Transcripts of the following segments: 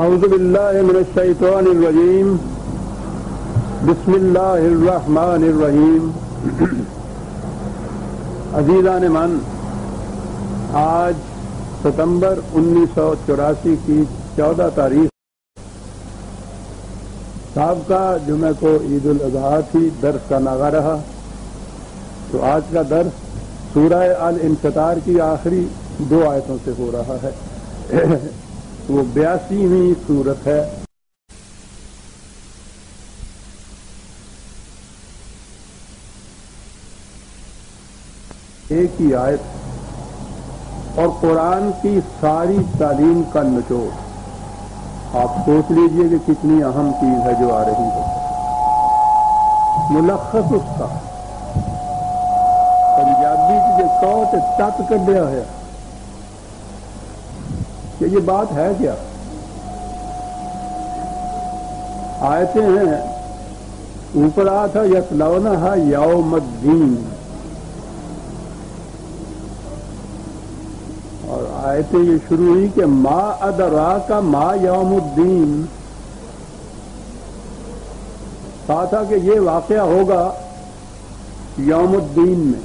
اعوذ باللہ من الشیطان الرجیم بسم اللہ الرحمن الرحیم۔ عزیزان من، آج ستمبر 1984 کی 14 تاریخ سابقہ جمعہ کو عید الاضحیٰ تھی، درس کا ناغہ رہا، تو آج کا درس سورہ الانفطار کی آخری 2 آیتوں سے ہو رہا ہے۔ وہ 82ویں سورت ہے۔ ایک ہی آیت اور قرآن کی ساری تعلیم کا نچوڑ۔ آپ سوچ لیجئے کہ کتنی اہم چیز ہے جو آ رہی ہے۔ ملخص اس کا پنجابی کی جو تت کر دیا ہے کہ یہ بات ہے کیا۔ آیتیں ہیں، اوپر آیا تھا یتلونہا یوم الدین، اور آیتیں یہ شروع ہوئی کہ ما ادراک ما یوم الدین۔ کہا تھا کہ یہ واقعہ ہوگا یوم الدین میں۔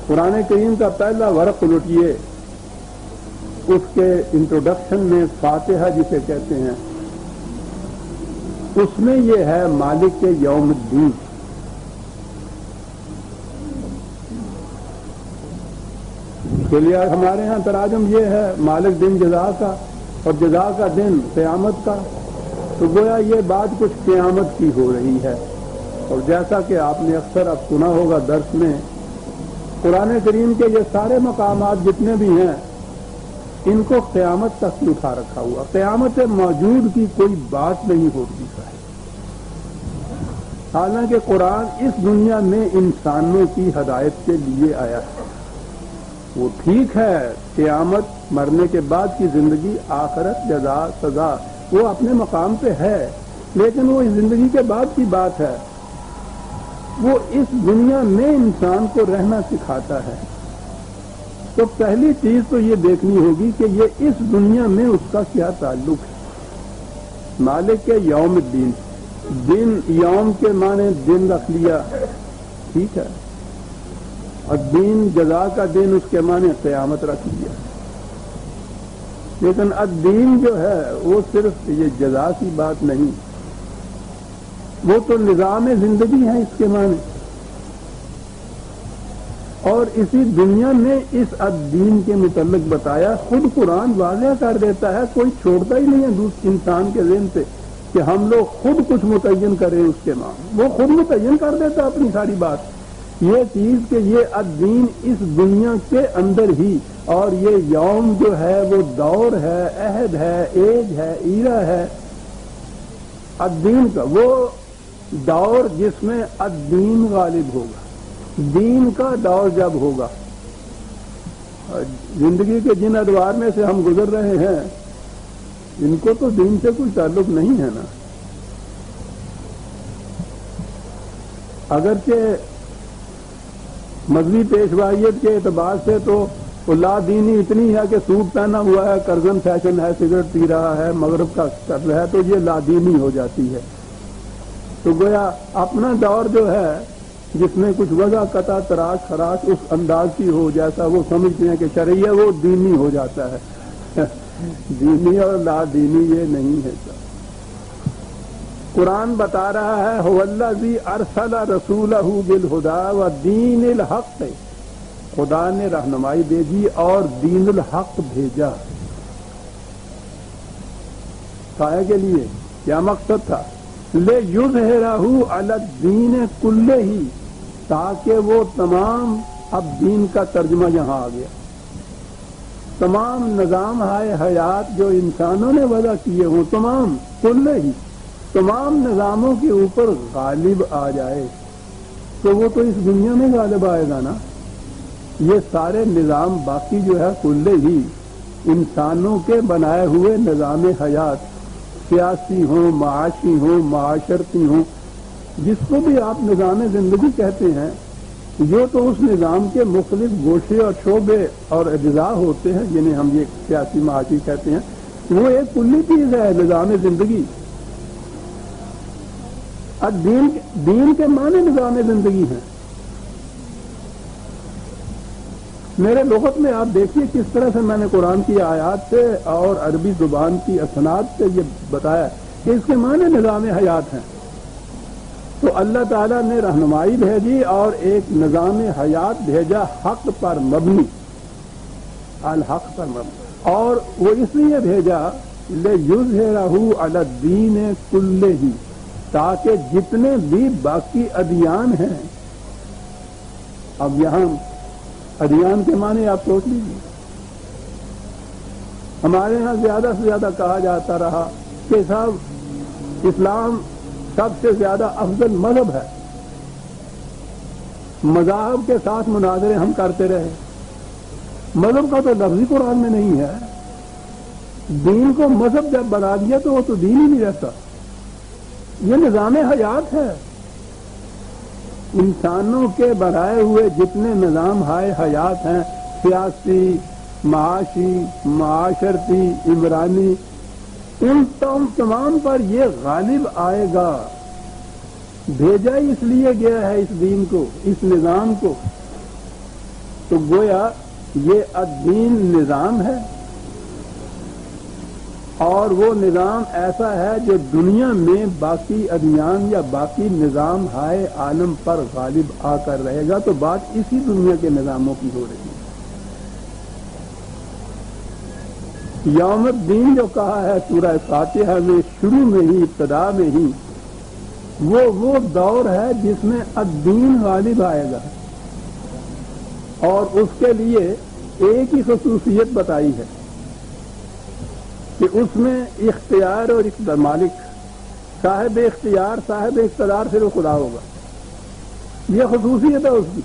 قرآن کریم کا پہلا ورق لٹیے، اس کے انٹروڈکشن میں فاتحہ جسے کہتے ہیں، اس میں یہ ہے مالک کے یوم الدین۔ کے لیے ہمارے ہاں تراجم یہ ہے مالک دن جزا کا، اور جزا کا دن قیامت کا، تو گویا یہ بات کچھ قیامت کی ہو رہی ہے۔ اور جیسا کہ آپ نے اکثر اب سنا ہوگا درس میں، قرآن کریم کے یہ سارے مقامات جتنے بھی ہیں ان کو قیامت تک کی اٹھا رکھا ہوا، قیامت موجود کی کوئی بات نہیں ہوتی ہے۔ حالانکہ قرآن اس دنیا میں انسانوں کی ہدایت کے لیے آیا ہے۔ وہ ٹھیک ہے، قیامت مرنے کے بعد کی زندگی، آخرت، جزا، سزا، وہ اپنے مقام پہ ہے، لیکن وہ اس زندگی کے بعد کی بات ہے۔ وہ اس دنیا میں انسان کو رہنا سکھاتا ہے۔ تو پہلی چیز تو یہ دیکھنی ہوگی کہ یہ اس دنیا میں اس کا کیا تعلق ہے۔ مالک کے یوم الدین، دن یوم کے معنی دن رکھ لیا، ٹھیک ہے، اور دین جزا کا دن اس کے معنی قیامت رکھ لیا۔ لیکن الدین جو ہے وہ صرف یہ جزا کی بات نہیں، وہ تو نظام زندگی ہے اس کے معنی۔ اور اسی دنیا میں اس الدین کے متعلق بتایا، خود قرآن واضح کر دیتا ہے، کوئی چھوڑتا ہی نہیں ہے دوسرے انسان کے ذہن پہ کہ ہم لوگ خود کچھ متعین کریں اس کے معنی۔ وہ خود متعین کر دیتا ہے اپنی ساری بات، یہ چیز کہ یہ الدین اس دنیا کے اندر ہی، اور یہ یوم جو ہے وہ دور ہے، عہد ہے، ایج ہے، ایرا ہے الدین کا، وہ دور جس میں الدین غالب ہوگا، دین کا دور جب ہوگا۔ زندگی کے جن ادوار میں سے ہم گزر رہے ہیں ان کو تو دین سے کوئی تعلق نہیں ہے نا۔ اگرچہ مذہبی پیشوائیت کے اعتبار سے تو لا دینی اتنی ہے کہ سوٹ پہنا ہوا ہے، کرزن فیشن ہے، سگریٹ پی رہا ہے، مغرب کا کر رہا ہے، تو یہ لا دینی ہو جاتی ہے۔ تو گویا اپنا دور جو ہے جس میں کچھ وضع قطع تراش خراش اس انداز کی ہو، جیسا وہ سمجھتے ہیں کہ شرعیہ، وہ دینی ہو جاتا ہے۔ دینی اور لا دینی یہ نہیں ہے۔ قرآن بتا رہا ہے هو الذی ارسل رسولہ بالہدی ودین الحق، خدا نے رہنمائی بھیجی اور دین الحق بھیجا۔ کائے کے لیے کیا مقصد تھا؟ لِیُظْہِرَہُ عَلَى الدِّینِ کُلِّہِ، تاکہ وہ تمام، اب دین کا ترجمہ یہاں آ گیا، تمام نظام حیات جو انسانوں نے وضع کیے ہوں، تمام کُلِّہِ، تمام نظاموں کے اوپر غالب آ جائے۔ تو وہ تو اس دنیا میں غالب آئے گا نا۔ یہ سارے نظام باقی جو ہے کُلِّہِ، انسانوں کے بنائے ہوئے نظام حیات، سیاسی ہوں، معاشی ہوں، معاشرتی ہوں، جس کو بھی آپ نظام زندگی کہتے ہیں، جو تو اس نظام کے مختلف گوشے اور شعبے اور اجزاء ہوتے ہیں جنہیں ہم یہ سیاسی معاشی کہتے ہیں، وہ ایک کلی چیز ہے، نظام زندگی۔ اب دین کے معنی نظام زندگی ہیں۔ میرے لغت میں آپ دیکھیے کس طرح سے میں نے قرآن کی آیات سے اور عربی زبان کی اسناد سے یہ بتایا کہ اس کے معنی نظام حیات ہیں۔ تو اللہ تعالیٰ نے رہنمائی بھیجی اور ایک نظام حیات بھیجا حق پر مبنی، الحق پر مبنی، اور وہ اس لیے بھیجا لِیُظْہِرَہُ عَلَى الدِّینِ کُلِّہِ، تاکہ جتنے بھی باقی ادیان ہیں، اب یہاں ادیان کے معنی آپ سوچ لیجیے، ہمارے ہاں زیادہ سے زیادہ کہا جاتا رہا کہ صاحب اسلام سب سے زیادہ افضل مذہب ہے، مذاہب کے ساتھ مناظرے ہم کرتے رہے، مذہب کا تو لفظ ہی قرآن میں نہیں ہے، دین کو مذہب جب بنا دیا تو وہ تو دین ہی نہیں رہتا، یہ نظام حیات ہے۔ انسانوں کے بنائے ہوئے جتنے نظام حیات ہیں، سیاسی، معاشی، معاشرتی، عمرانی، ان تمام پر یہ غالب آئے گا۔ بھیجا اس لیے گیا ہے اس دین کو، اس نظام کو، تو گویا یہ الدین نظام ہے، اور وہ نظام ایسا ہے جو دنیا میں باقی ادیان یا باقی نظام ہائے عالم پر غالب آ کر رہے گا۔ تو بات اسی دنیا کے نظاموں کی ہو رہی ہے۔ یوم الدین جو کہا ہے سورہ فاتحہ میں شروع میں ہی، ابتدا میں ہی، وہ دور ہے جس میں الدین غالب آئے گا، اور اس کے لیے ایک ہی خصوصیت بتائی ہے کہ اس میں اختیار اور اقتدار، مالک صاحب اختیار صاحب اقتدار صرف خدا ہوگا، یہ خصوصیت ہے اس کی۔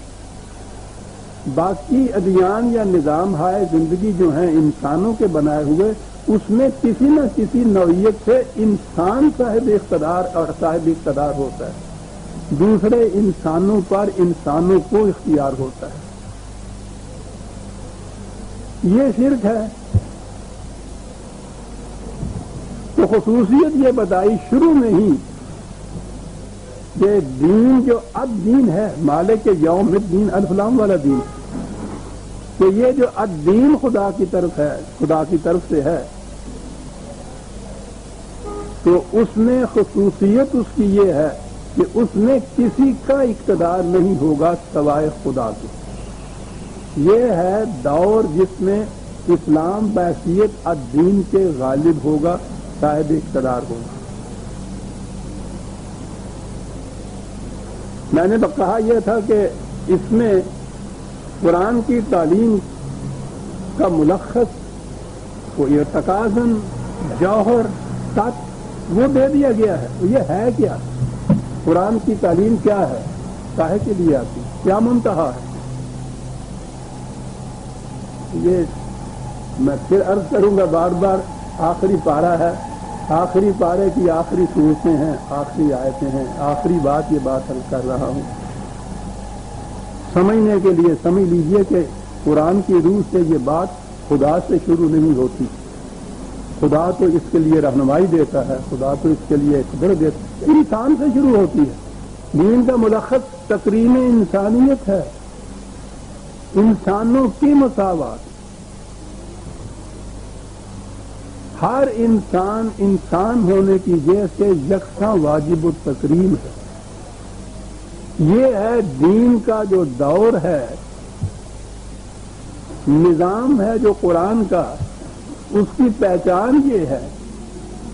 باقی ادیان یا نظام ہائے زندگی جو ہیں انسانوں کے بنائے ہوئے، اس میں کسی نہ کسی نوعیت سے انسان صاحب اقتدار اور صاحب اقتدار ہوتا ہے، دوسرے انسانوں پر انسانوں کو اختیار ہوتا ہے۔ یہ شرک ہے۔ تو خصوصیت یہ بتائی شروع میں ہی کہ دین جو اب دین ہے، مالک یوم الدین، الف لام والا دین، کہ یہ جو الدین خدا کی طرف ہے، خدا کی طرف سے ہے، تو اس میں خصوصیت اس کی یہ ہے کہ اس میں کسی کا اقتدار نہیں ہوگا سوائے خدا کے۔ یہ ہے دور جس میں اسلام بحیثیت الدین کے غالب ہوگا، صاحب اقتدار ہوگا۔ میں نے کہا یہ تھا کہ اس میں قرآن کی تعلیم کا ملخص، وہ ارتکازن، جوہر، تت، وہ دے دیا گیا ہے۔ یہ ہے کیا؟ قرآن کی تعلیم کیا ہے، کاہے کے لیے آتی، کیا منتہا ہے؟ یہ میں پھر عرض کروں گا بار بار، آخری پارہ ہے، آخری پارے کی آخری صورتیں ہیں، آخری آیتیں ہیں، آخری بات یہ بات عرض کر رہا ہوں۔ سمجھنے کے لیے سمجھ لیجئے کہ قرآن کی روح سے یہ بات خدا سے شروع نہیں ہوتی، خدا تو اس کے لیے رہنمائی دیتا ہے، خدا تو اس کے لیے خبر دیتا ہے، انسان سے شروع ہوتی ہے۔ دین کا ملخص تقریم انسانیت ہے، انسانوں کی مساوات، ہر انسان انسان ہونے کی وجہ سے یکساں واجب التکریم ہے۔ یہ ہے دین کا جو دور ہے، نظام ہے جو قرآن کا، اس کی پہچان یہ ہے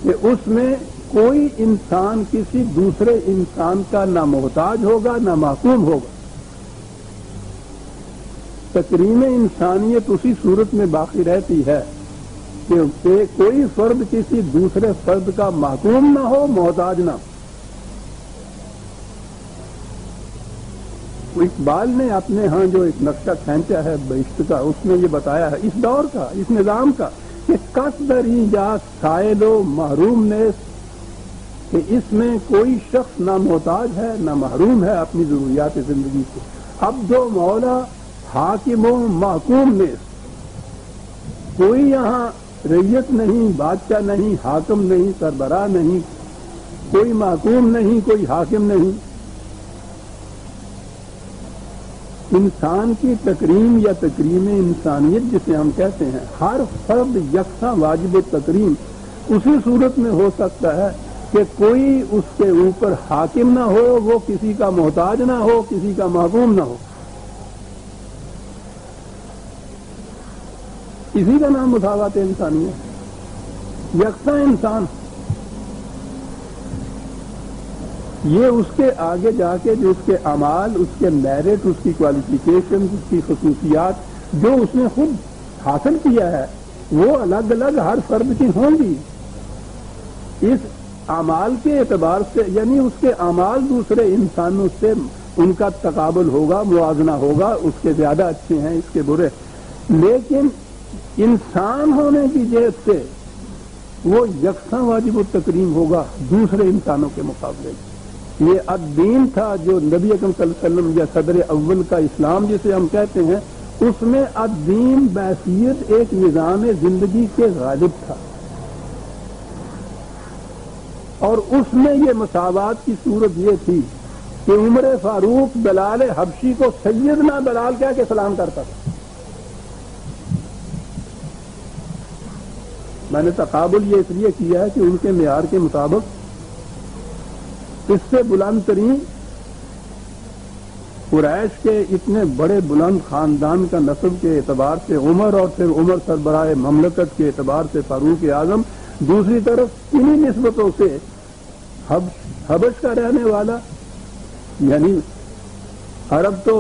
کہ اس میں کوئی انسان کسی دوسرے انسان کا نہ محتاج ہوگا نہ محکوم ہوگا۔ تکریم انسانیت اسی صورت میں باقی رہتی ہے کہ کوئی فرد کسی دوسرے فرد کا محکوم نہ ہو، محتاج نہ ہو۔ اقبال نے اپنے ہاں جو ایک نقشہ کھینچا ہے بہشت کا، اس میں یہ بتایا ہے اس دور کا، اس نظام کا، کہ کس دری جا سائل و محروم نیس، کہ اس میں کوئی شخص نہ محتاج ہے نہ محروم ہے اپنی ضروریات زندگی سے، اب جو مولا حاکم و محکوم میں کوئی یہاں رعیت نہیں، بادشاہ نہیں، حاکم نہیں، سربراہ نہیں، کوئی محکوم نہیں، کوئی حاکم نہیں، انسان کی تکریم یا تکریم انسانیت جسے ہم کہتے ہیں، ہر فرد یکساں واجب التکریم اسی صورت میں ہو سکتا ہے کہ کوئی اس کے اوپر حاکم نہ ہو، وہ کسی کا محتاج نہ ہو، کسی کا محکوم نہ ہو. اسی کا نام مساوات انسانی ہے، یکساں انسان. یہ اس کے آگے جا کے جو اس کے اعمال، اس کے میرٹ، اس کی کوالیفیکیشن، اس کی خصوصیات جو اس نے خود حاصل کیا ہے وہ الگ الگ ہر فرد کی ہوں گی. اس اعمال کے اعتبار سے یعنی اس کے اعمال دوسرے انسانوں سے ان کا تقابل ہوگا، موازنہ ہوگا، اس کے زیادہ اچھے ہیں، اس کے برے، لیکن انسان ہونے کی جہت سے وہ یکساں واجب التکریم ہوگا دوسرے انسانوں کے مقابلے میں. یہ الدین تھا جو نبی اکرم صلی اللہ علیہ وسلم یا صدر اول کا اسلام جسے ہم کہتے ہیں، اس میں الدین بحیثیت ایک نظام زندگی کے غالب تھا، اور اس میں یہ مساوات کی صورت یہ تھی کہ عمر فاروق بلال حبشی کو سیدنا بلال کہہ کے سلام کرتا تھا. میں نے تقابل یہ اس لیے کیا ہے کہ ان کے معیار کے مطابق اس سے بلند ترین قریش کے اتنے بڑے بلند خاندان کا نسب کے اعتبار سے عمر، اور پھر عمر سربراہ مملکت کے اعتبار سے فاروق اعظم، دوسری طرف انہی نسبتوں سے حبش کا رہنے والا، یعنی عرب تو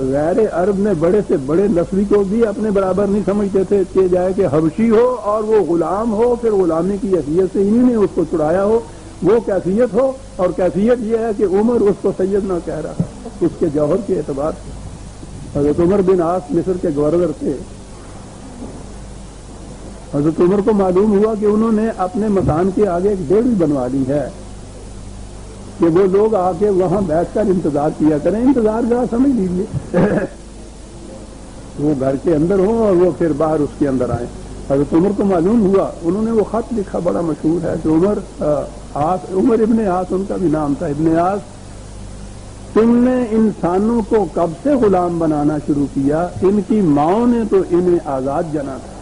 غیر عرب میں بڑے سے بڑے نسلی کو بھی اپنے برابر نہیں سمجھتے تھے کہ جائے کہ حبشی ہو اور وہ غلام ہو، پھر غلامی کی حیثیت سے انہی نے اس کو چھڑایا ہو، وہ کیفیت ہو. اور کیفیت یہ ہے کہ عمر اس کو سید نہ کہہ رہا اس کے جوہر کے اعتبار سے. حضرت عمر بن عاص مصر کے گورنر تھے. حضرت عمر کو معلوم ہوا کہ انہوں نے اپنے مکان کے آگے ایک ڈیڑھ بنوا لی ہے کہ وہ لوگ آ کے وہاں بیٹھ کر انتظار کیا کریں. انتظار گاہ سمجھ لیجیے، وہ گھر کے اندر ہوں اور وہ پھر باہر اس کے اندر آئیں. حضرت عمر کو معلوم ہوا، انہوں نے وہ خط لکھا، بڑا مشہور ہے کہ عمر ابن عاص ان کا بھی نام تھا، ابن عاص، تم نے انسانوں کو کب سے غلام بنانا شروع کیا؟ ان کی ماؤں نے تو انہیں آزاد جنا تھا.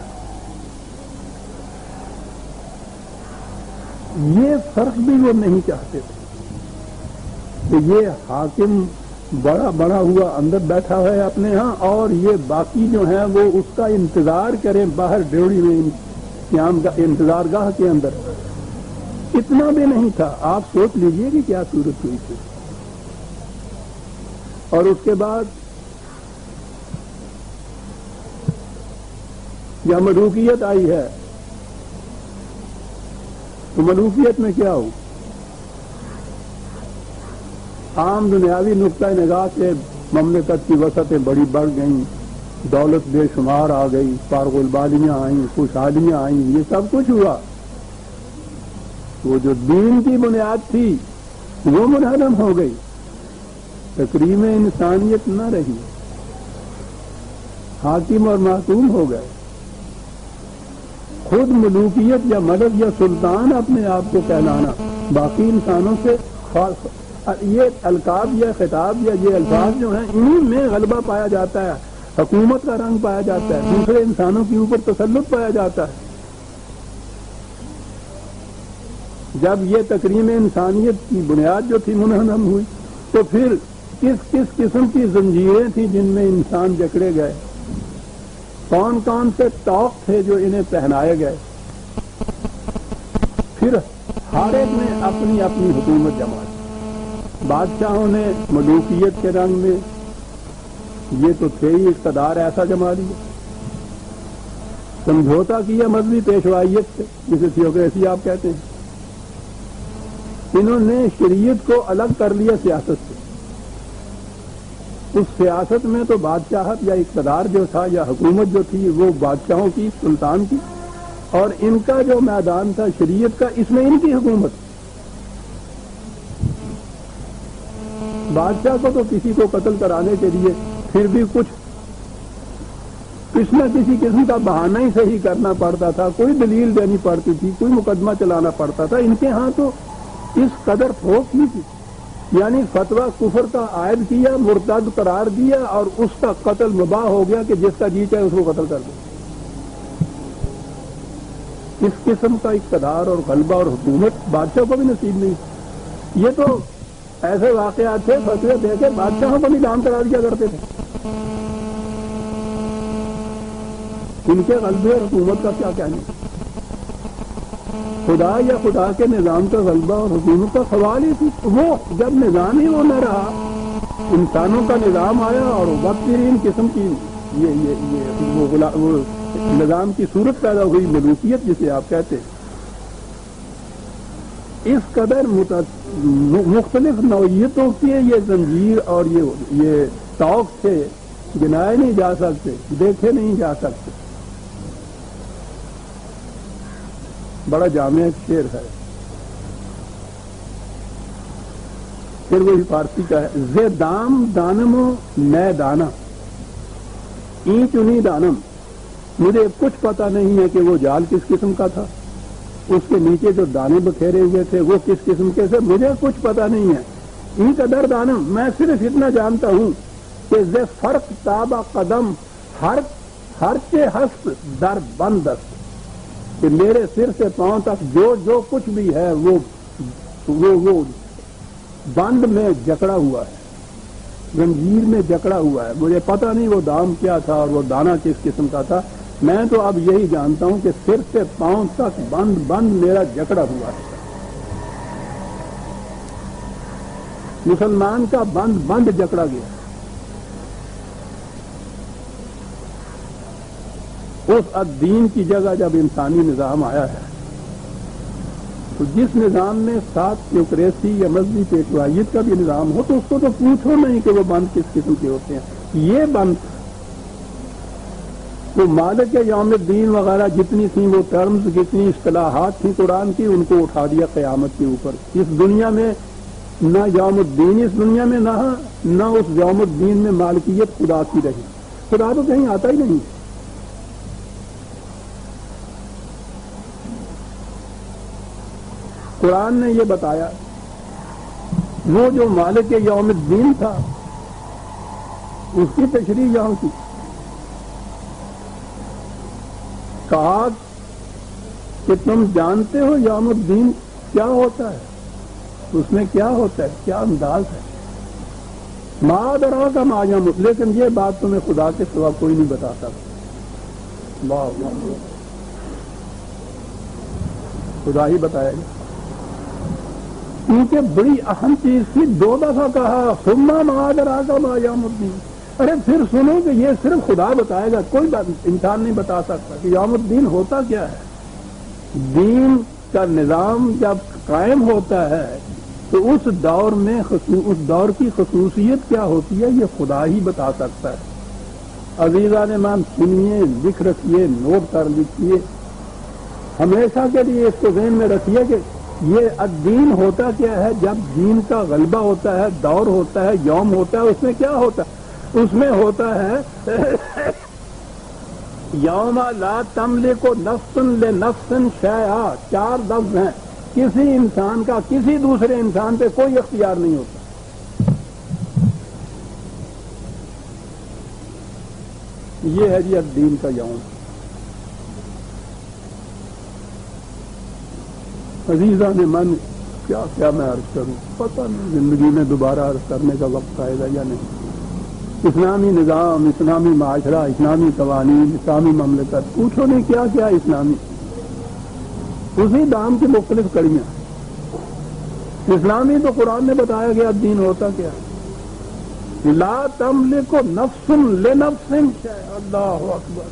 یہ فرق بھی وہ نہیں چاہتے تھے کہ یہ حاکم بڑا بڑا ہوا اندر بیٹھا ہے اپنے ہاں، اور یہ باقی جو ہیں وہ اس کا انتظار کریں باہر ڈیوڑی میں قیام کا انتظار گاہ کے اندر. اتنا بھی نہیں تھا. آپ سوچ لیجئے کہ کیا صورت ہوئی تھی. اور اس کے بعد یا ملوکیت آئی ہے، تو ملوکیت میں کیا ہو؟ عام دنیاوی نقطۂ نگاہ سے مملکت کی وسعتیں بڑی بڑھ گئیں، دولت بے شمار آ گئی، فارغ البالیاں آئیں، خوشحالیاں آئیں، یہ سب کچھ ہوا. وہ جو دین کی بنیاد تھی وہ منہدم ہو گئی، تکریم انسانیت نہ رہی، حاکم اور محکوم ہو گئے. خود ملوکیت یا ملک یا سلطان اپنے آپ کو کہلانا باقی انسانوں سے یہ القاب یا خطاب یا یہ الفاظ جو ہیں انہی میں غلبہ پایا جاتا ہے، حکومت کا رنگ پایا جاتا ہے، دوسرے انسانوں کے اوپر تسلط پایا جاتا ہے. جب یہ تکریم انسانیت کی بنیاد جو تھی منہدم ہوئی، تو پھر کس کس قسم کی زنجیریں تھیں جن میں انسان جکڑے گئے، کون کون سے طوق تھے جو انہیں پہنائے گئے. پھر ہر ایک نے اپنی اپنی حکومت جما لی. بادشاہوں نے ملوکیت کے رنگ میں یہ تو تھے ہی اقتدار ایسا جما لیا، سمجھوتا کیا مذہبی پیشوائیت سے جسے تھیوکریسی آپ کہتے ہیں. انہوں نے شریعت کو الگ کر لیا سیاست سے. اس سیاست میں تو بادشاہت یا اقتدار جو تھا یا حکومت جو تھی وہ بادشاہوں کی، سلطان کی، اور ان کا جو میدان تھا شریعت کا، اس میں ان کی حکومت. بادشاہ کو تو کسی کو قتل کرانے کے لیے پھر بھی کچھ نہ کسی قسم کا بہانہ ہی صحیح کرنا پڑتا تھا، کوئی دلیل دینی پڑتی تھی، کوئی مقدمہ چلانا پڑتا تھا. ان کے ہاں تو اس قدر تھوک نہیں تھی، یعنی فتویٰ کفر کا عائد کیا، مرتد قرار دیا اور اس کا قتل مباح ہو گیا کہ جس کا جی چاہے اس کو قتل کر دو. اس قسم کا اقتدار اور غلبہ اور حکومت بادشاہ کو بھی نصیب نہیں. یہ تو ایسے واقعات تھے فتوے دے کے بادشاہوں کو نیلام کرا دیا کرتے تھے. ان کے غلبے اور حکومت کا کیا کہنا؟ خدا یا خدا کے نظام کا غلبہ اور حکومت کا سوال ہی تھی. وہ جب نظام ہی وہ نہ رہا، انسانوں کا نظام آیا اور بدترین قسم کی وہ نظام کی صورت پیدا ہوئی، ملوکیت جسے آپ کہتے ہیں. اس قدر مختلف نوعیتوں کے یہ زنجیر اور یہ طوق تھے، گنائے نہیں جا سکتے، دیکھے نہیں جا سکتے. بڑا جامع شعر ہے. پھر وہی فارسی کا ہے، زے دام دانم و نئے دانا اینچ انہی دانم. مجھے کچھ پتا نہیں ہے کہ وہ جال کس قسم کا تھا، اس کے نیچے جو دانے بکھیرے ہوئے تھے وہ کس قسم کے تھے، مجھے کچھ پتا نہیں ہے. این قدر دانم، میں صرف اتنا جانتا ہوں کہ زے فرق تابا قدم ہر کے ہست در بندست، کہ میرے سر سے پاؤں تک جو کچھ بھی ہے وہ بند میں جکڑا ہوا ہے، زنجیر میں جکڑا ہوا ہے. مجھے پتہ نہیں وہ دام کیا تھا اور وہ دانہ کس قسم کا تھا. میں تو اب یہی جانتا ہوں کہ سر سے پاؤں تک بند میرا جکڑا ہوا ہے. مسلمان کا بند جکڑا گیا. اس الدین کی جگہ جب انسانی نظام آیا ہے تو جس نظام میں ساتھ تھیوکریسی یا مذہبی پیشوائیت کا بھی نظام ہو تو اس کو تو پوچھو نہیں کہ وہ بند کس قسم کے ہوتے ہیں. یہ بند تو مالک یوم الدین وغیرہ جتنی تھیں وہ ٹرمز، جتنی اصطلاحات تھیں قرآن کی، ان کو اٹھا دیا قیامت کے اوپر. اس دنیا میں نہ یوم الدین اس دنیا میں نہ اس یوم الدین میں مالکیت خدا کی رہی. خدا تو کہیں آتا ہی نہیں. قرآن نے یہ بتایا وہ جو مالک یوم الدین تھا اس کی تشریح یہاں کی. کہا کہ تم جانتے ہو یوم الدین کیا ہوتا ہے، اس میں کیا ہوتا ہے، کیا انداز ہے. ما درا کا ما یوم، لیکن یہ بات تمہیں خدا کے سوا کوئی نہیں بتا سکتا. خدا ہی بتائے گا، کیونکہ بڑی اہم چیز تھی. 2 دفعہ کہا ثم ما درا کا ما یوم الدین. ارے پھر سنو کہ یہ صرف خدا بتائے گا، کوئی انسان نہیں بتا سکتا کہ یوم الدین ہوتا کیا ہے. دین کا نظام جب قائم ہوتا ہے تو اس دور میں اس دور کی خصوصیت کیا ہوتی ہے یہ خدا ہی بتا سکتا ہے. عزیزان مان سنیے، لکھ رکھیے، نوٹ کر لکھیے، ہمیشہ کے لیے اس کو ذہن میں رکھیے کہ یہ الدین ہوتا کیا ہے. جب دین کا غلبہ ہوتا ہے، دور ہوتا ہے، یوم ہوتا ہے، اس میں کیا ہوتا ہے؟ اس میں ہوتا ہے یوم لا تملک نفس لنفس شیئا. 4 لفظ ہیں. کسی انسان کا کسی دوسرے انسان پہ کوئی اختیار نہیں ہوتا. یہ ہے جی الدین کا یوم. عزیزان من کیا کیا میں عرض کروں، پتہ نہیں زندگی میں دوبارہ عرض کرنے کا وقت آئے گا یا نہیں. اسلامی نظام، اسلامی معاشرہ، اسلامی قوانین، اسلامی مملکت، پوچھو نہیں کیا کیا اسلامی. اسی دام کی مختلف کڑیاں. اسلامی تو قرآن نے بتایا گیا دین ہوتا کیا. لا تملک نفس لنفس شیئا. اللہ اکبر.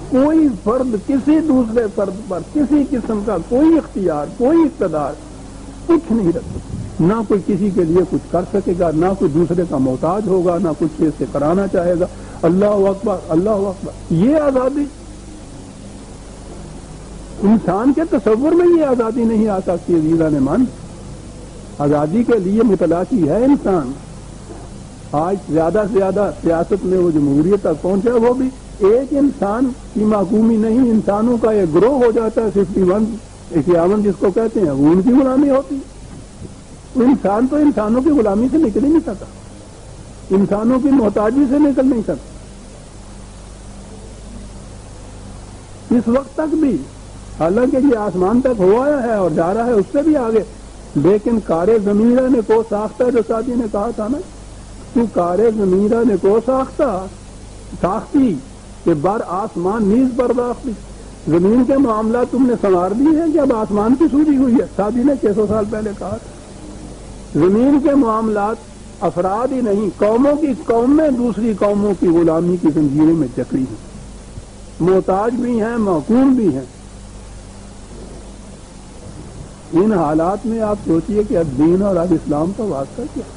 کوئی فرد کسی دوسرے فرد پر کسی قسم کا کوئی اختیار، کوئی اقتدار کچھ نہیں رکھتا. نہ کوئی کسی کے لیے کچھ کر سکے گا، نہ کوئی دوسرے کا محتاج ہوگا، نہ کچھ چیز سے کرانا چاہے گا. اللہ اکبر، اللہ اکبر. یہ آزادی انسان کے تصور میں یہ آزادی نہیں آ سکتی. عزیزان من، آزادی کے لیے متلاشی ہے انسان. آج زیادہ سے زیادہ سیاست میں وہ جمہوریت تک پہنچا، وہ بھی ایک انسان کی محکومی نہیں، انسانوں کا ایک گروہ ہو جاتا ہے 51 جس کو کہتے ہیں، وہ ان کی غلامی ہوتی۔ انسان تو انسانوں کی غلامی سے نکل ہی نہیں سکتا، انسانوں کی محتاجی سے نکل نہیں سکتا۔ اس وقت تک بھی حالانکہ یہ آسمان تک ہوا ہے اور جا رہا ہے اس سے بھی آگے، لیکن کارے ضمیرہ نے کو ساختہ، جو ساتھی نے کہا تھا نا، تو کارے ضمیرہ نے کو ساختی کہ بر آسمان نیز برداشتی۔ زمین کے معاملات تم نے سنوار دیے ہیں کہ اب آسمان کی سوجی ہوئی ہے، ساتھی نے 600 سال پہلے کہا تھا۔ زمین کے معاملات افراد ہی نہیں، قوموں کی قومیں دوسری قوموں کی غلامی کی زنجیروں میں جکڑی ہیں، محتاج بھی ہیں، محکوم بھی ہیں۔ ان حالات میں آپ سوچئے کہ اب دین اور اب اسلام کا واسطہ کیا؟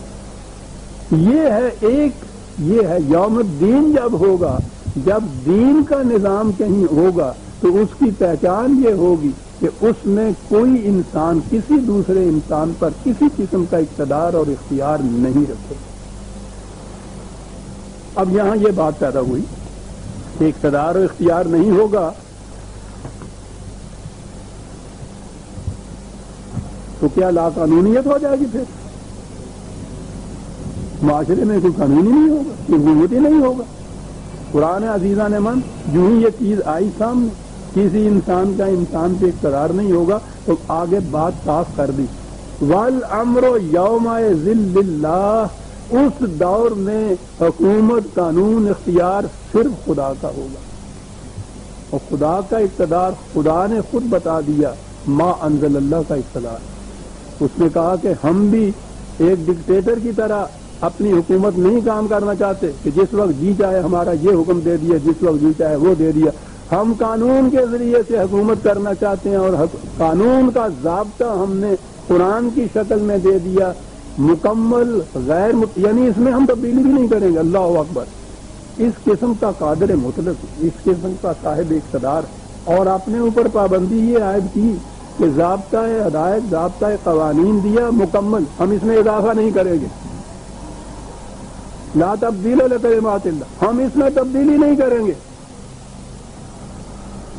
یہ ہے یوم الدین جب ہوگا، جب دین کا نظام کہیں ہوگا تو اس کی پہچان یہ ہوگی کہ اس میں کوئی انسان کسی دوسرے انسان پر کسی قسم کا اقتدار اور اختیار نہیں رکھے۔ اب یہاں یہ بات پیدا ہوئی کہ اقتدار اور اختیار نہیں ہوگا تو کیا لا قانونیت ہو جائے گی؟ پھر معاشرے میں کوئی قانون ہی نہیں ہوگا، کوئی حکومت ہی نہیں ہوگا۔ قرآن عزیزہ نے من جو ہی یہ چیز آئی سامنے، کسی انسان کا انسان پہ اقتدار نہیں ہوگا، تو آگے بات صاف کر دی، والامر یوم ذل اللہ، اس دور میں حکومت، قانون، اختیار صرف خدا کا ہوگا، اور خدا کا اقتدار خدا نے خود بتا دیا، ما انزل اللہ کا اقتدار۔ اس نے کہا کہ ہم بھی ایک ڈکٹیٹر کی طرح اپنی حکومت نہیں کام کرنا چاہتے کہ جس وقت جی چاہے ہمارا یہ حکم دے دیا، جس وقت جی چاہے وہ دے دیا۔ ہم قانون کے ذریعے سے حکومت کرنا چاہتے ہیں، اور قانون کا ضابطہ ہم نے قرآن کی شکل میں دے دیا، مکمل یعنی اس میں ہم تبدیلی بھی نہیں کریں گے۔ اللہ اکبر! اس قسم کا قادر مطلق، اس قسم کا صاحب اقتدار، اور اپنے اوپر پابندی یہ عائد کی کہ ضابطۂ ہدایت، ضابطۂ قوانین دیا مکمل، ہم اس میں اضافہ نہیں کریں گے۔ لا تبدیل لکلمات اللہ، ہم اس میں تبدیلی نہیں کریں گے،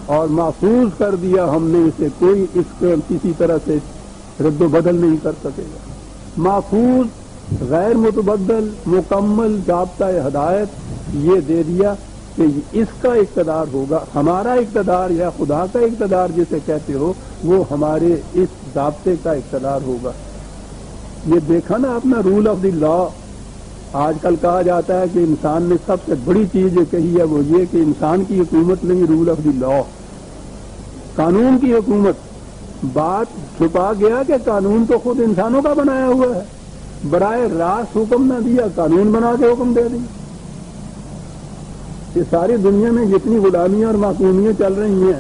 اور محفوظ کر دیا ہم نے اسے، کوئی اس کو کسی طرح سے رد و بدل نہیں کر سکے گا۔ محفوظ، غیر متبدل، مکمل ضابطۂ ہدایت یہ دے دیا کہ اس کا اقتدار ہوگا، ہمارا اقتدار یا خدا کا اقتدار جسے کہتے ہو، وہ ہمارے اس ضابطے کا اقتدار ہوگا۔ یہ دیکھا نا اپنا رول آف دی لا۔ آج کل کہا جاتا ہے کہ انسان نے سب سے بڑی چیز جو کہی ہے وہ یہ کہ انسان کی حکومت نہیں، رول آف دی لا، قانون کی حکومت۔ بات چھپا گیا کہ قانون تو خود انسانوں کا بنایا ہوا ہے، براہ راست حکم نہ دیا، قانون بنا کے حکم دے دیا۔ یہ ساری دنیا میں جتنی غلامیاں اور محکومیاں چل رہی ہیں،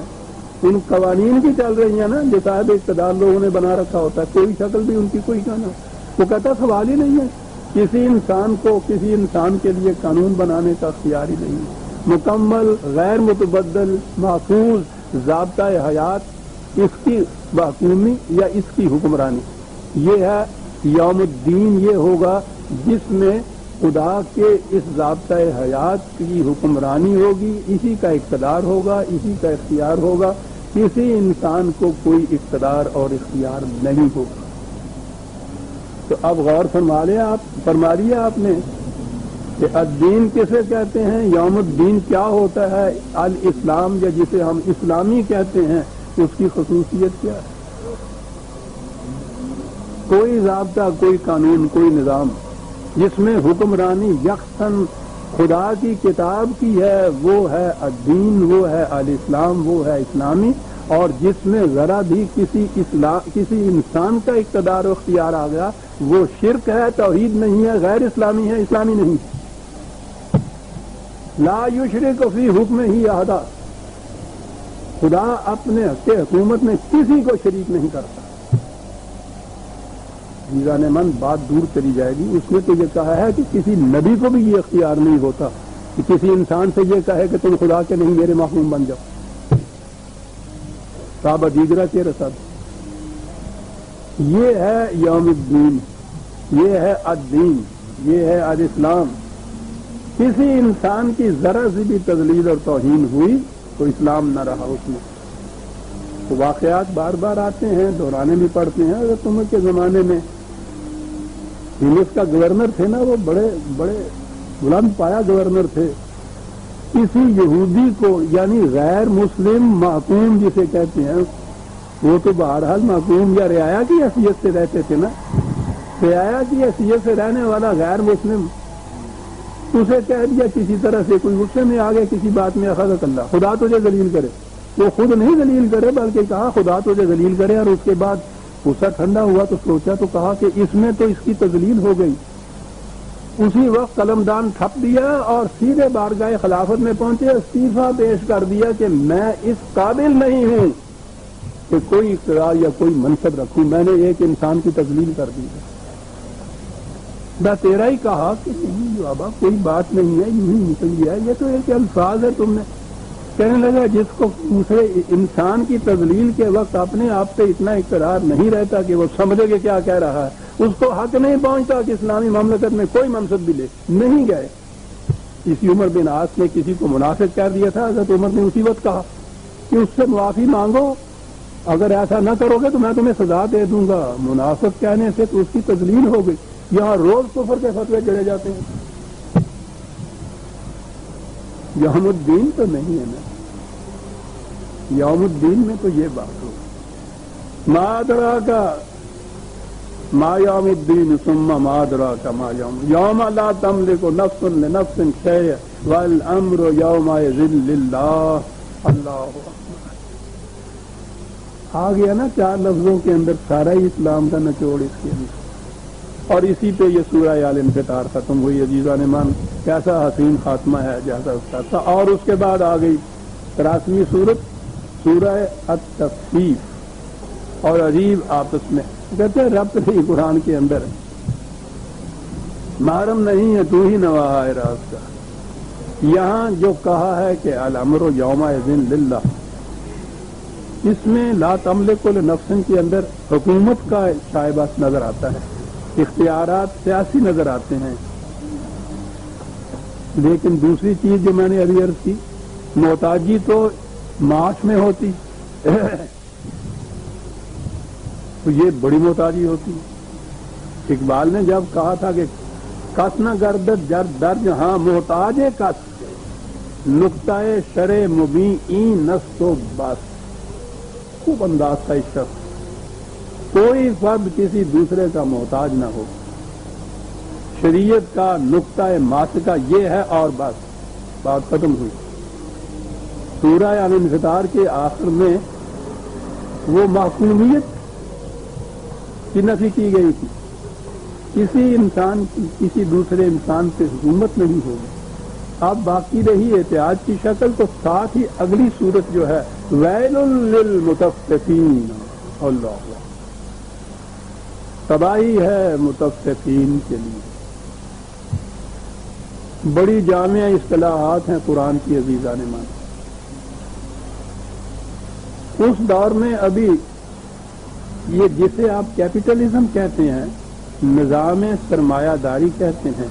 ان قوانین کی چل رہی ہیں نا، جو صاحب اقتدار لوگوں نے بنا رکھا ہوتا ہے، کوئی شکل بھی ان کی کوئی کا نہ، وہ کہتا سوال ہی نہیں ہے، کسی انسان کو کسی انسان کے لیے قانون بنانے کا اختیار ہی نہیں ہے۔ مکمل، غیر متبدل، محفوظ ضابطۂ حیات، اس کی محکومی یا اس کی حکمرانی، یہ ہے یوم الدین۔ یہ ہوگا جس میں خدا کے اس ضابطۂ حیات کی حکمرانی ہوگی، اسی کا اقتدار ہوگا، اسی کا اختیار ہوگا، کسی انسان کو کوئی اقتدار اور اختیار نہیں ہوگا۔ تو اب غور فرما لیا آپ نے کہ الدین کسے کہتے ہیں، یوم الدین کیا ہوتا ہے، الاسلام یا جسے ہم اسلامی کہتے ہیں، اس کی خصوصیت کیا ہے؟ کوئی ضابطہ، کوئی قانون، کوئی نظام جس میں حکمرانی یکساں خدا کی کتاب کی ہے، وہ ہے الدین، وہ ہے الاسلام، وہ ہے اسلامی، اور جس میں ذرا بھی کسی انسان کا اقتدار و اختیار آ گیا، وہ شرک ہے، توحید نہیں ہے، غیر اسلامی ہے، اسلامی نہیں ہے۔ لا یشرک فی حکم ہی احدا، خدا اپنے کے حکومت میں کسی کو شریک نہیں کرتا۔ میزان من بات دور چلی جائے گی، اس نے تو یہ کہا ہے کہ کسی نبی کو بھی یہ اختیار نہیں ہوتا کہ کسی انسان سے یہ کہے کہ تم خدا کے نہیں میرے محکوم بن جاؤ۔ صحابہ دیگرہ کے رسد، یہ ہے یوم الدین، یہ ہے الدین، یہ ہے آج اسلام. کسی انسان کی ذرا سی بھی تذلیل اور توہین ہوئی تو اسلام نہ رہا اس میں. تو واقعات بار بار آتے ہیں، دہرانے بھی پڑتے ہیں. حضرت عمر کے زمانے میں ہندوستان کا گورنر تھے نا، وہ بڑے بڑے بلند پایا گورنر تھے. کسی یہودی کو، یعنی غیر مسلم محکوم جسے کہتے ہیں، وہ تو بہرحال محکوم یا رعایا کی حیثیت سے رہتے تھے نا، رعایا کی حیثیت سے رہنے والا غیر مسلم، اسے کہہ دیا کسی طرح سے، کوئی غصے میں آ گیا کسی بات میں، اخذک اللہ، خدا تجھے ذلیل کرے. وہ خود نہیں ذلیل کرے بلکہ کہا خدا تجھے ذلیل کرے. اور اس کے بعد غصہ ٹھنڈا ہوا تو سوچا تو کہا کہ اس میں تو اس کی تذلیل ہو گئی. اسی وقت قلمدان تھپ دیا اور سیدھے بارگاہ خلافت میں پہنچے، استعفیٰ پیش کر دیا کہ میں اس قابل نہیں ہوں کہ کوئی اقتدار یا کوئی منصب رکھوں، میں نے ایک انسان کی تذلیل کر دی ہے. میں تیرا ہی کہا کہ نہیں بابا کوئی بات نہیں ہے، یوں ہی نکل گیا، یہ تو ایک الفاظ ہے. تم نے کہنے لگا جس کو دوسرے انسان کی تذلیل کے وقت اپنے آپ پہ اتنا اقرار نہیں رہتا کہ وہ سمجھے کہ کیا کہہ رہا ہے، اس کو حق نہیں پہنچتا کہ اسلامی مملکت میں کوئی منصب بھی لے. نہیں گئے. اسی عمر بن عاص نے کسی کو منافق کہہ دیا تھا. حضرت عمر نے اسی وقت کہا کہ اس سے معافی مانگو، اگر ایسا نہ کرو گے تو میں تمہیں سزا دے دوں گا. منافق کہنے سے تو اس کی تذلیل ہو گئی. یہاں روز کفر کے فتوے چڑھے جاتے ہیں. یوم الدین تو نہیں ہے نا، یوم الدین میں تو یہ بات ہو. ما ادراکا ما یوم الدین ثم ما ادراک ما یوم لا تملک نفس لنفس شیئا والامر یومئذ للہ. اللہ اکبر. آ گیا نا 4 لفظوں کے اندر سارا ہی اسلام کا نچوڑ اس کے اندر. اور اسی پہ یہ سورہ آل انفطار ختم ہوئی. عزیزان مان کیسا حسین خاتمہ ہے جیسا اس کا تھا. اور اس کے بعد آ گئی 83ویں سورت سورہ التصفیف. اور عجیب آپس میں کہتے ہیں ربط نہیں قرآن کے اندر، محرم نہیں ہے تو ہی نواح ہے راز کا. یہاں جو کہا ہے کہ الامر یومئذ للہ، اس میں لا تملک لنفس کے اندر حکومت کا شائبہ نظر آتا ہے، اختیارات سیاسی نظر آتے ہیں. لیکن دوسری چیز جو میں نے ابھی عرض کی، محتاجی تو معاش میں ہوتی تو یہ بڑی محتاجی ہوتی. اقبال نے جب کہا تھا کہ کس نہ گردد در جہاں محتاج کس، نقطۂ شرع مبین این نست و بس. خوب انداز تھا اس شخص. کوئی فرد کسی دوسرے کا محتاج نہ ہو، شریعت کا نقطۂ ماسکہ یہ ہے اور بس، بات ختم ہوئی. سورہ آل انفطار کے آخر میں وہ محکومیت کی نفی کی گئی تھی. کسی انسان کی کسی دوسرے انسان پہ حکومت نہیں ہوگی. اب باقی رہی احتیاط کی شکل، تو ساتھ ہی اگلی صورت جو ہے ویل للمطففین. اللہ تباہی ہے مطففین کے لیے. بڑی جامع اصطلاحات ہیں قرآن کی عزیزان مان. اس دور میں ابھی یہ جسے آپ کیپٹلزم کہتے ہیں، نظام سرمایہ داری کہتے ہیں،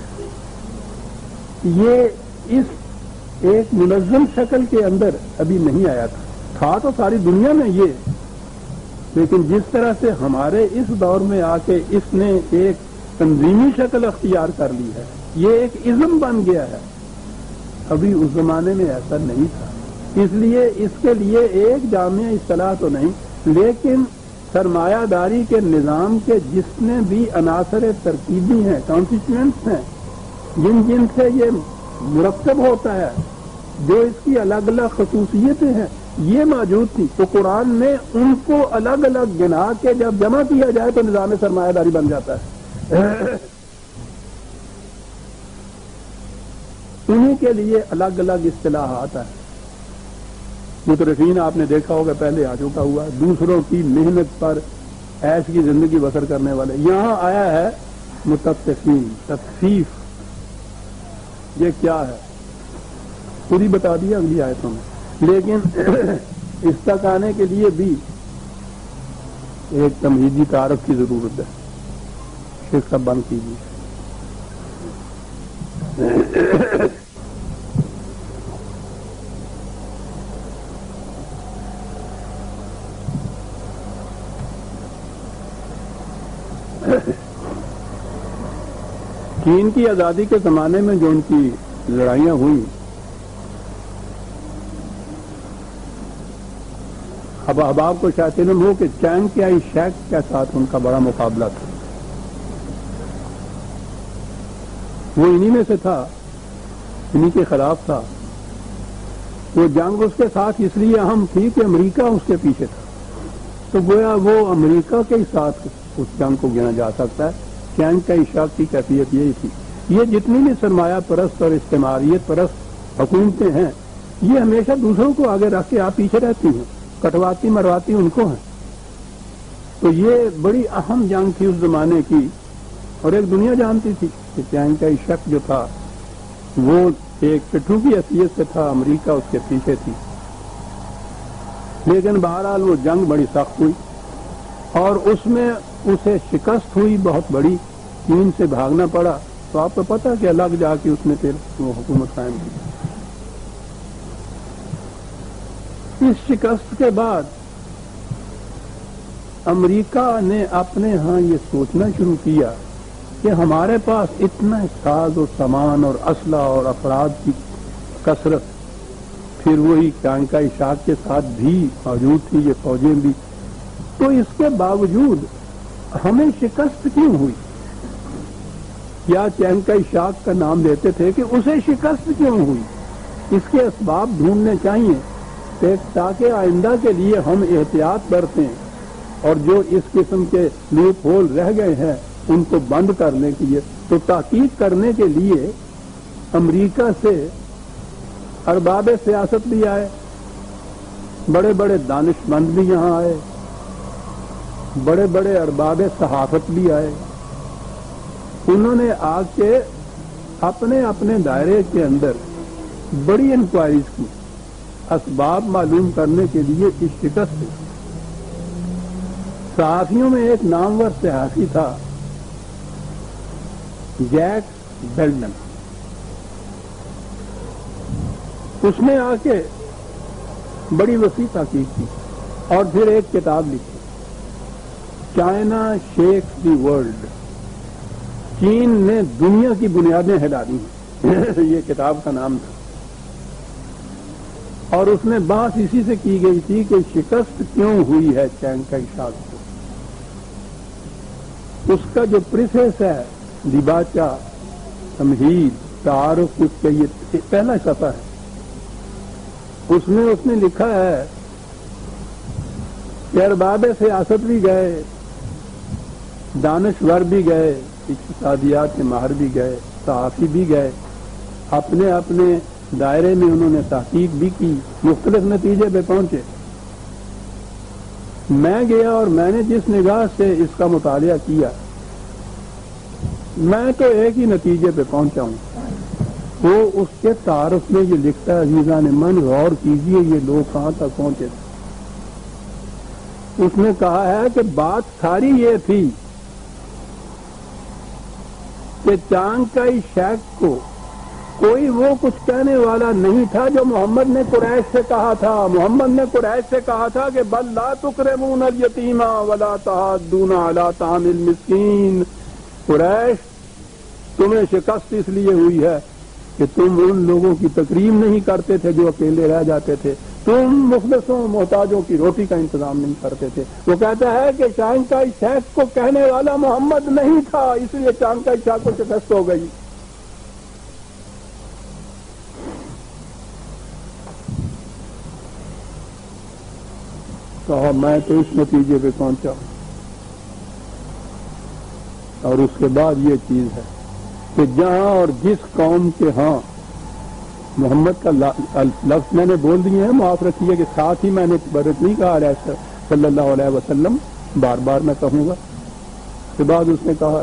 یہ اس ایک منظم شکل کے اندر ابھی نہیں آیا تھا تو ساری دنیا میں یہ، لیکن جس طرح سے ہمارے اس دور میں آ کے اس نے ایک تنظیمی شکل اختیار کر لی ہے، یہ ایک ازم بن گیا ہے. ابھی اس زمانے میں ایسا نہیں تھا. اس لیے اس کے لیے ایک جامع اصطلاح تو نہیں، لیکن سرمایہ داری کے نظام کے جتنے بھی عناصر ترکیبی ہیں، کانسٹیٹوئنٹس ہیں، جن سے یہ مرکب ہوتا ہے، جو اس کی الگ الگ خصوصیتیں ہیں، یہ موجود تھی. تو قرآن نے ان کو الگ الگ گنا کے جب جمع کیا جائے تو نظام سرمایہ داری بن جاتا ہے. انہی کے لیے الگ الگ اصطلاحات ہیں. مترفین آپ نے دیکھا ہوگا پہلے آ چکا ہوا، دوسروں کی محنت پر عیش کی زندگی بسر کرنے والے. یہاں آیا ہے متففین، تففیف. یہ کیا ہے خود ہی بتا دیا اگلی آیتوں میں، لیکن اس تک آنے کے لیے بھی ایک تمہیدی تعارف کی ضرورت ہے. شیخ صاحب بند کیجیے. چین کی آزادی کے زمانے میں جو ان کی لڑائیاں ہوئیں، اب احباب کو شاید علم ہو کہ چینگ کیائی شیک کے ساتھ ان کا بڑا مقابلہ تھا. وہ انہی میں سے تھا، انہی کے خلاف تھا. وہ جنگ اس کے ساتھ اس لیے اہم تھی کہ امریکہ اس کے پیچھے تھا، تو گویا وہ امریکہ کے ساتھ اس جنگ کو گنا جا سکتا ہے. چینگ کا اشاق کی کیفیت یہی تھی. یہ جتنی بھی سرمایہ پرست اور استعماریت پرست حکومتیں ہیں، یہ ہمیشہ دوسروں کو آگے رکھ کے آپ پیچھے رہتی ہیں، کٹواتی مرواتی ان کو ہیں. تو یہ بڑی اہم جنگ تھی اس زمانے کی، اور ایک دنیا جانتی تھی کہ چینگ کا اشاق جو تھا وہ ایک پٹھو کی حیثیت سے تھا، امریکہ اس کے پیچھے تھی. لیکن بہرحال وہ جنگ بڑی سخت ہوئی اور اس میں اسے شکست ہوئی بہت بڑی. چین سے بھاگنا پڑا. تو آپ کو پتا کہ الگ جا کے اس نے پھر وہ حکومت قائم کی. اس شکست کے بعد امریکہ نے اپنے ہاں یہ سوچنا شروع کیا کہ ہمارے پاس اتنا ساز و سامان اور اسلحہ اور افراد کی کثرت، پھر وہی چینگ کا اشاق کے ساتھ بھی موجود تھی یہ فوجیں بھی، تو اس کے باوجود ہمیں شکست کیوں ہوئی؟ یا چینگ کا اشاق کا نام دیتے تھے کہ اسے شکست کیوں ہوئی؟ اس کے اسباب ڈھونڈنے چاہیے تاکہ آئندہ کے لیے ہم احتیاط برتیں اور جو اس قسم کے لوپ ہول رہ گئے ہیں ان کو بند کرنے کے لیے. تو تحقیق کرنے کے لیے امریکہ سے ارباب سیاست بھی آئے، بڑے بڑے دانش مند بھی یہاں آئے، بڑے بڑے ارباب صحافت بھی آئے. انہوں نے آ کے اپنے اپنے دائرے کے اندر بڑی انکوائریز کی، اسباب معلوم کرنے کے لیے اس شکست سے. صحافیوں میں ایک نامور صحافی تھا جیک بیلڈن. اس نے آ کے بڑی وسیع تحقیق کی اور پھر ایک کتاب لکھی، چائنا شیکس دی ورلڈ، چین نے دنیا کی بنیادیں ہلا دی. یہ کتاب کا نام تھا. اور اس میں بات اسی سے کی گئی تھی کہ شکست کیوں ہوئی ہے چینگ کا اشاق کو. اس کا جو پریفیس ہے دیباچہ تمہید تعارف، اس کا یہ پہلا صفحہ ہے. اس نے لکھا ہے کہ ارباب سیاست بھی گئے، دانشور بھی گئے، اقتصادیات کے ماہر بھی گئے، صحافی بھی گئے، اپنے اپنے دائرے میں انہوں نے تحقیق بھی کی، مختلف نتیجے پہ پہنچے. میں گیا اور میں نے جس نگاہ سے اس کا مطالعہ کیا، میں تو ایک ہی نتیجے پہ پہنچا ہوں. وہ اس کے تعارف میں یہ لکھتا ہے، عزیزان من غور کیجئے یہ لوگ کہاں تک پہنچے. اس نے کہا ہے کہ بات ساری یہ تھی کہ چینگ کا اشاق کو کوئی وہ کچھ کہنے والا نہیں تھا جو محمد نے قریش سے کہا تھا. محمد نے قریش سے کہا تھا کہ بل لا تکرمون الیتیم ولا تحاضون علی طعام المسکین. قریش، تمہیں شکست اس لیے ہوئی ہے کہ تم ان لوگوں کی تکریم نہیں کرتے تھے جو اکیلے رہ جاتے تھے، تم مفلسوں محتاجوں کی روٹی کا انتظام نہیں کرتے تھے. وہ کہتا ہے کہ چینگ کا اشاق کو کہنے والا محمد نہیں تھا، اس لیے چینگ کا اشاق کو شکست ہو گئی. کہا میں تو اس نتیجے پہ پہنچا. اور اس کے بعد یہ چیز ہے کہ جہاں اور جس قوم کے ہاں محمد کا لفظ میں نے بول دیے ہیں، معاف رکھیے کہ ساتھ ہی میں نے برت نہیں کہا علیہ صلی اللہ علیہ وسلم، بار بار میں کہوں گا. اس کے بعد اس نے کہا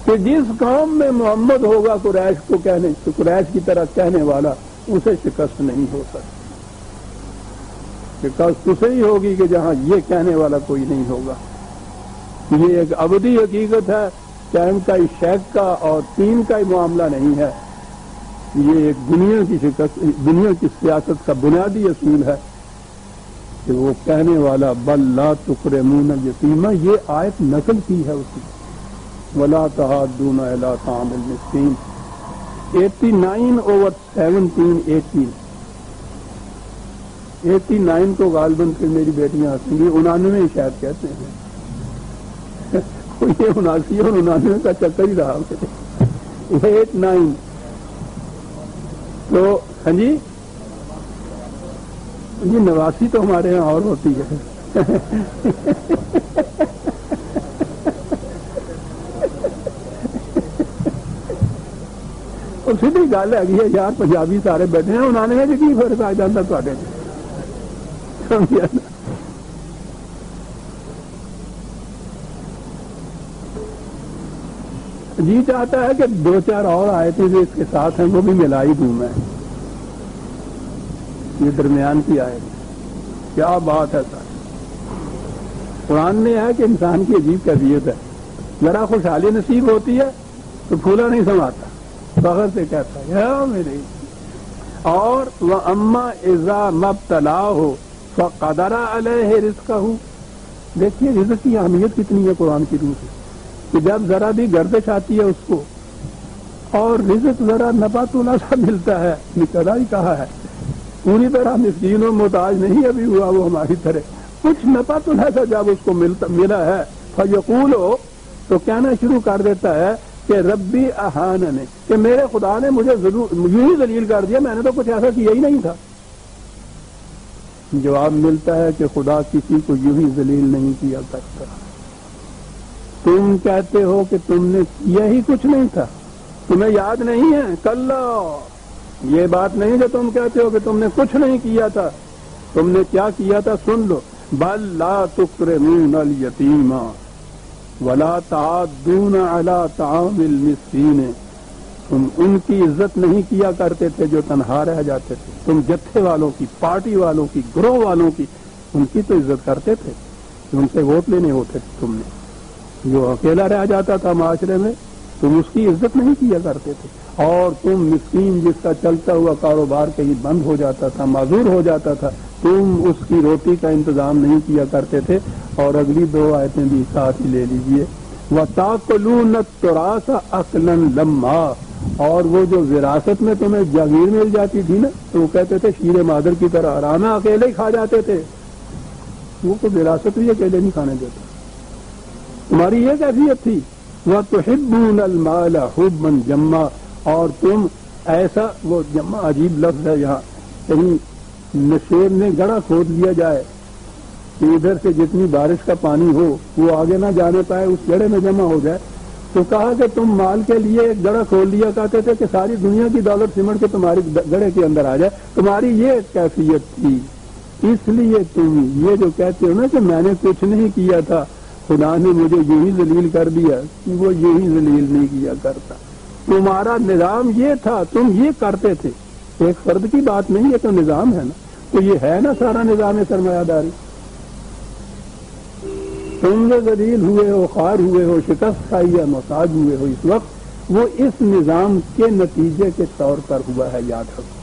کہ جس قوم میں محمد ہوگا قریش کو کہنے، قریش کی طرح کہنے والا، اسے شکست نہیں ہو سکتی. شکست اسے ہی ہوگی کہ جہاں یہ کہنے والا کوئی نہیں ہوگا. یہ ایک ابدی حقیقت ہے. چینگ کا اشاق کا اور چین کا ہی معاملہ نہیں ہے، یہ ایک دنیا کی سیاست کا بنیادی اصول ہے کہ وہ کہنے والا بل لا تکرمون الیتیم، یہ آیت نقل کی ہے اس کی، ولا تحاضون الی طعام المسکین 89/17 89 کو غالباً پھر میری بیٹیاں ہنسیں گی، 99 شاید کہتے ہیں، یہ 79 اور 99 کا چکر ہی رہا 89 تو ہاں جی، یہ 89 تو ہمارے یہاں اور ہوتی ہے اور سیدھی گل ہے یار پنجابی سارے بیٹھے ہیں، 99 میں کی فرق آ جاتا تھوڑے سمجھا نا؟ جی چاہتا ہے کہ 2-4 اور آیتیں جو اس کے ساتھ ہیں وہ بھی ملا ہی دوں میں، یہ درمیان کی آیت ہے، کیا بات ہے سر۔ قرآن نے ہے کہ انسان کی عجیب کیفیت ہے، ذرا خوشحالی نصیب ہوتی ہے تو پھولا نہیں سماتا، فخر سے کہتا ہے یا میرے، اور وَأَمَّا إِذَا مَبْتَلَاهُ فَقَدَرَ عَلَيْهِ رِزْقَهُ، دیکھیے رزق کی اہمیت کتنی ہے قرآن کی روح سے، کہ جب ذرا بھی گردش آتی ہے اس کو اور رزق ذرا نپا تولا سا ملتا ہے، نکلا ہی کہا ہے پوری طرح مسکین و محتاج نہیں ابھی ہوا وہ ہماری طرح، کچھ نپا تولا سا جب اس کو ملا ہے فیقول، تو کہنا شروع کر دیتا ہے کہ ربی اہاننی، کہ میرے خدا نے مجھے یوں ہی ذلیل کر دیا، میں نے تو کچھ ایسا کیا ہی نہیں تھا۔ جواب ملتا ہے کہ خدا کسی کو یوں ہی ذلیل نہیں کیا کرتا، تم کہتے ہو کہ تم نے کیا ہی کچھ نہیں تھا، تمہیں یاد نہیں ہے، کلا، یہ بات نہیں جو تم کہتے ہو کہ تم نے کچھ نہیں کیا تھا، تم نے کیا کیا تھا سن لو، بل لا تکرمون الیتیم ولا تعدون علی طعام المسکین، تم ان کی عزت نہیں کیا کرتے تھے جو تنہا رہ جاتے تھے، تم جتھے والوں کی، پارٹی والوں کی، گروہ والوں کی، ان کی تو عزت کرتے تھے، ان سے ووٹ لینے ہوتے تھے، تم نے جو اکیلا رہ جاتا تھا معاشرے میں تم اس کی عزت نہیں کیا کرتے تھے، اور تم مسکین جس کا چلتا ہوا کاروبار کہیں بند ہو جاتا تھا، معذور ہو جاتا تھا، تم اس کی روٹی کا انتظام نہیں کیا کرتے تھے۔ اور اگلی 2 آیتیں بھی ساتھ ہی لے لیجئے، وَتَأْكُلُونَ التُّرَاثَ أَكْلًا لَمًّا، اور وہ جو وراثت میں تمہیں جاگیر مل جاتی تھی نا تو وہ کہتے تھے شیر مادر کی طرح آرامہ اکیلے ہی کھا جاتے تھے، وہ تو وراثت بھی اکیلے نہیں کھانے دیتے، تمہاری یہ کیفیت تھی۔ وَتُحِبُّونَ الْمَالَ حُبًّا جَمًّا، اور تم ایسا، وہ جمع عجیب لفظ ہے یہاں، کہیں نشیب میں گڑھا کھود لیا جائے کہ ادھر سے جتنی بارش کا پانی ہو وہ آگے نہ جانے پائے، اس گڑھے میں جمع ہو جائے، تو کہا کہ تم مال کے لیے ایک گڑھا کھول لیا کرتے تھے کہ ساری دنیا کی دولت سمٹ کے تمہاری گڑھے کے اندر آ جائے، تمہاری یہ کیفیت تھی، اس لیے تم یہ جو کہتے ہو نا کہ میں نے کچھ نہیں کیا تھا، خدا نے مجھے یوں ہی ذلیل کر دیا، وہ یوں ہی ذلیل نہیں کیا کرتا، تمہارا نظام یہ تھا، تم یہ کرتے تھے، ایک فرد کی بات نہیں، یہ تو نظام ہے نا، تو یہ ہے نا سارا نظام سرمایہ داری، تم جو ذلیل ہوئے ہو، خوار ہوئے ہو، شکست کھائی یا محتاج ہوئے ہو اس وقت، وہ اس نظام کے نتیجے کے طور پر ہوا ہے، یاد رکھو۔